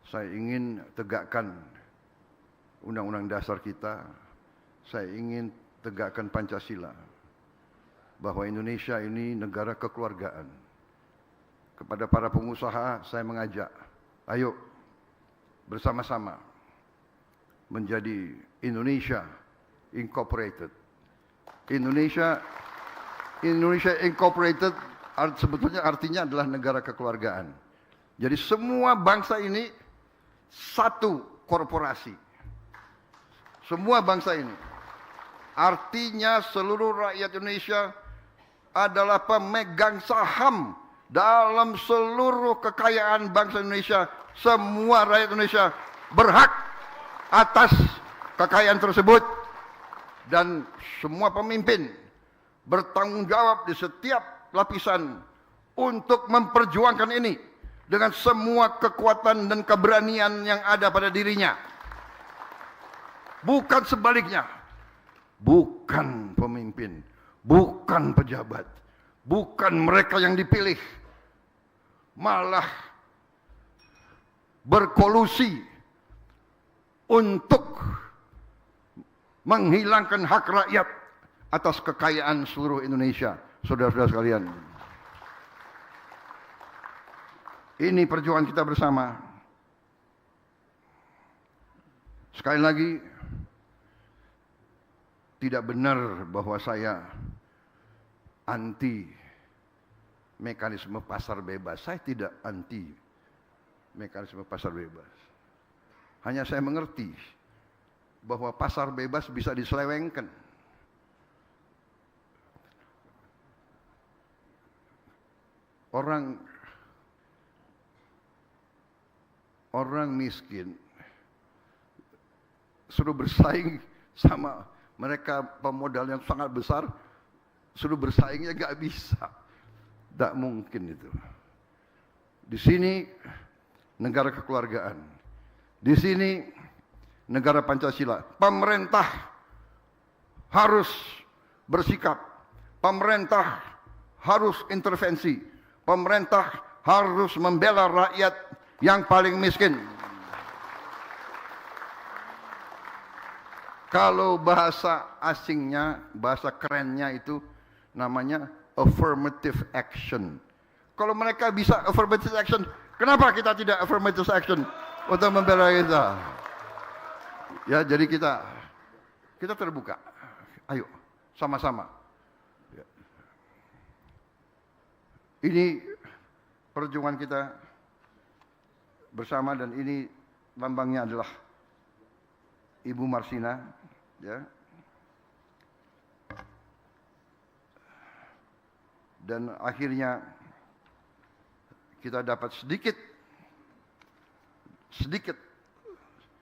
Saya ingin tegakkan Undang-Undang Dasar kita. Saya ingin tegakkan Pancasila. Bahwa Indonesia ini negara kekeluargaan. Kepada para pengusaha saya mengajak, ayo bersama-sama menjadi Indonesia Incorporated. Indonesia Incorporated sebetulnya artinya adalah negara kekeluargaan. Jadi semua bangsa ini satu korporasi. Semua bangsa ini. Artinya seluruh rakyat Indonesia adalah pemegang saham dalam seluruh kekayaan bangsa Indonesia. Semua rakyat Indonesia berhak atas kekayaan tersebut. Dan semua pemimpin bertanggung jawab di setiap lapisan untuk memperjuangkan ini dengan semua kekuatan dan keberanian yang ada pada dirinya. Bukan sebaliknya. Bukan pemimpin, bukan pejabat, bukan mereka yang dipilih, malah berkolusi untuk menghilangkan hak rakyat atas kekayaan seluruh Indonesia. Saudara-saudara sekalian, ini perjuangan kita bersama. Sekali lagi, tidak benar bahwa saya anti mekanisme pasar bebas. Saya tidak anti mekanisme pasar bebas. Hanya saya mengerti bahwa pasar bebas bisa diselewengkan. Orang miskin suruh bersaing sama mereka pemodal yang sangat besar, suruh bersaingnya gak bisa. Tidak mungkin itu. Di sini negara kekeluargaan. Di sini negara Pancasila. Pemerintah harus bersikap. Pemerintah harus intervensi. Pemerintah harus membela rakyat yang paling miskin. Kalau bahasa asingnya, bahasa kerennya itu namanya affirmative action. Kalau mereka bisa affirmative action, kenapa kita tidak affirmative action untuk membela kita? Ya, jadi kita terbuka. Ayo, sama-sama. Ya. Ini perjuangan kita bersama, dan ini lambangnya adalah Ibu Marsina, ya. Dan akhirnya kita dapat sedikit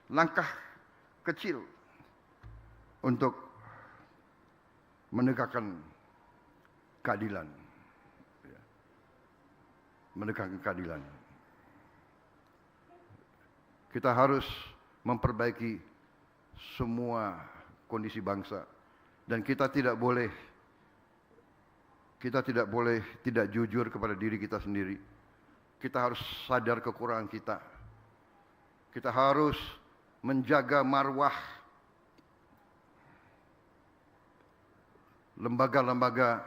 langkah kecil untuk menegakkan keadilan, ya. Menegakkan keadilan. Kita harus memperbaiki semua kondisi bangsa, dan kita tidak boleh tidak jujur kepada diri kita sendiri. Kita harus sadar kekurangan kita. Kita harus menjaga marwah lembaga-lembaga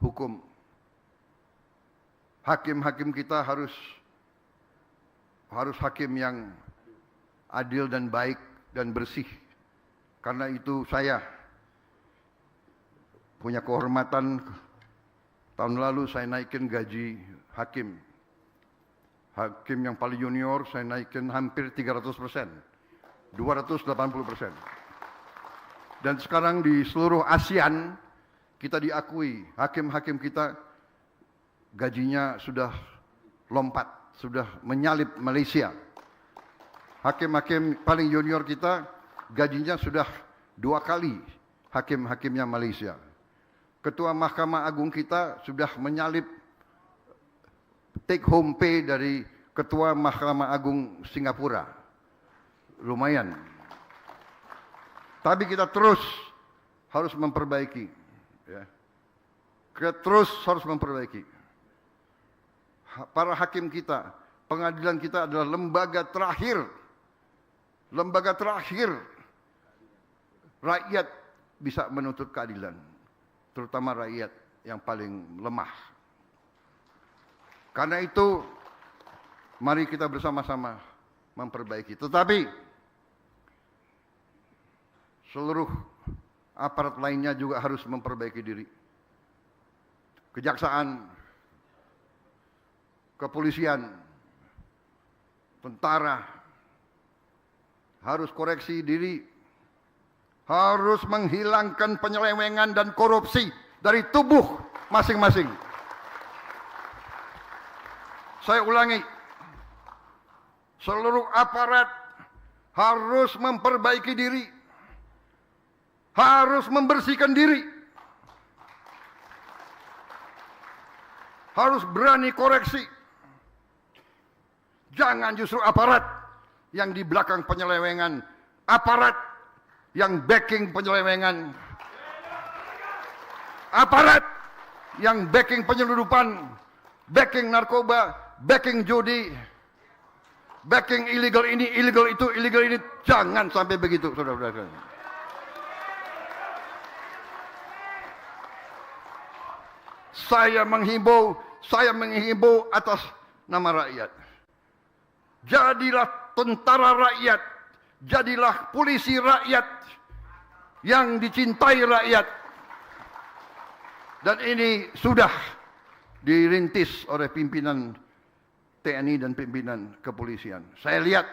hukum. Hakim-hakim kita harus hakim yang adil dan baik dan bersih. Karena itu saya punya kehormatan, tahun lalu saya naikin gaji hakim. Hakim yang paling junior saya naikin hampir 300%, 280%. Dan sekarang di seluruh ASEAN kita diakui, hakim-hakim kita gajinya sudah lompat, sudah menyalip Malaysia. Hakim-hakim paling junior kita gajinya sudah 2 kali hakim-hakimnya Malaysia. Ketua Mahkamah Agung kita sudah menyalip take home pay dari Ketua Mahkamah Agung Singapura. Lumayan. Tapi kita terus harus memperbaiki. Ya. Kita terus harus memperbaiki. Para hakim kita, Pengadilan kita adalah lembaga terakhir. Lembaga terakhir rakyat bisa menuntut keadilan. Terutama rakyat yang paling lemah. Karena itu, mari kita bersama-sama memperbaiki. Tetapi, seluruh aparat lainnya juga harus memperbaiki diri. Kejaksaan, kepolisian, tentara, harus koreksi diri, harus menghilangkan penyelewengan dan korupsi dari tubuh masing-masing. Saya ulangi, seluruh aparat harus memperbaiki diri, harus membersihkan diri, harus berani koreksi. Jangan justru aparat yang di belakang penyelewengan, aparat yang backing penyelewengan, aparat yang backing penyelundupan, backing narkoba, backing judi, backing illegal ini, illegal itu, illegal ini. Jangan sampai begitu, saudara-saudara. Saya menghimbau atas nama rakyat. Jadilah tentara rakyat, jadilah polisi rakyat yang dicintai rakyat. Dan ini sudah dirintis oleh pimpinan TNI dan pimpinan kepolisian. Saya lihat,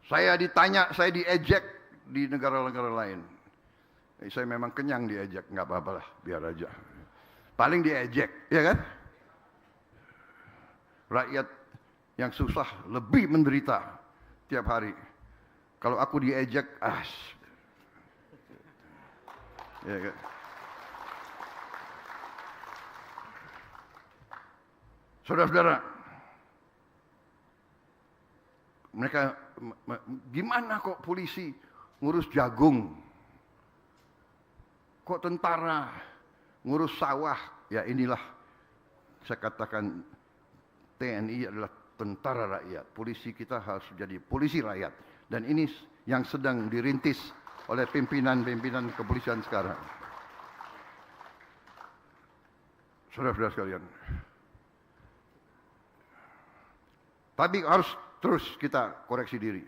saya ditanya, saya diejek di negara-negara lain. Saya memang kenyang diejek, nggak apa-apa lah, biar aja. Paling diejek, ya kan? Rakyat yang susah lebih menderita tiap hari. Kalau aku diejek, ya kan? Saudara-saudara, mereka gimana kok polisi ngurus jagung, kok tentara ngurus sawah? Ya inilah saya katakan, TNI adalah tentara rakyat, polisi kita harus jadi polisi rakyat. Dan ini yang sedang dirintis oleh pimpinan-pimpinan kepolisian sekarang. Saudara-saudara sekalian, tapi harus terus kita koreksi diri.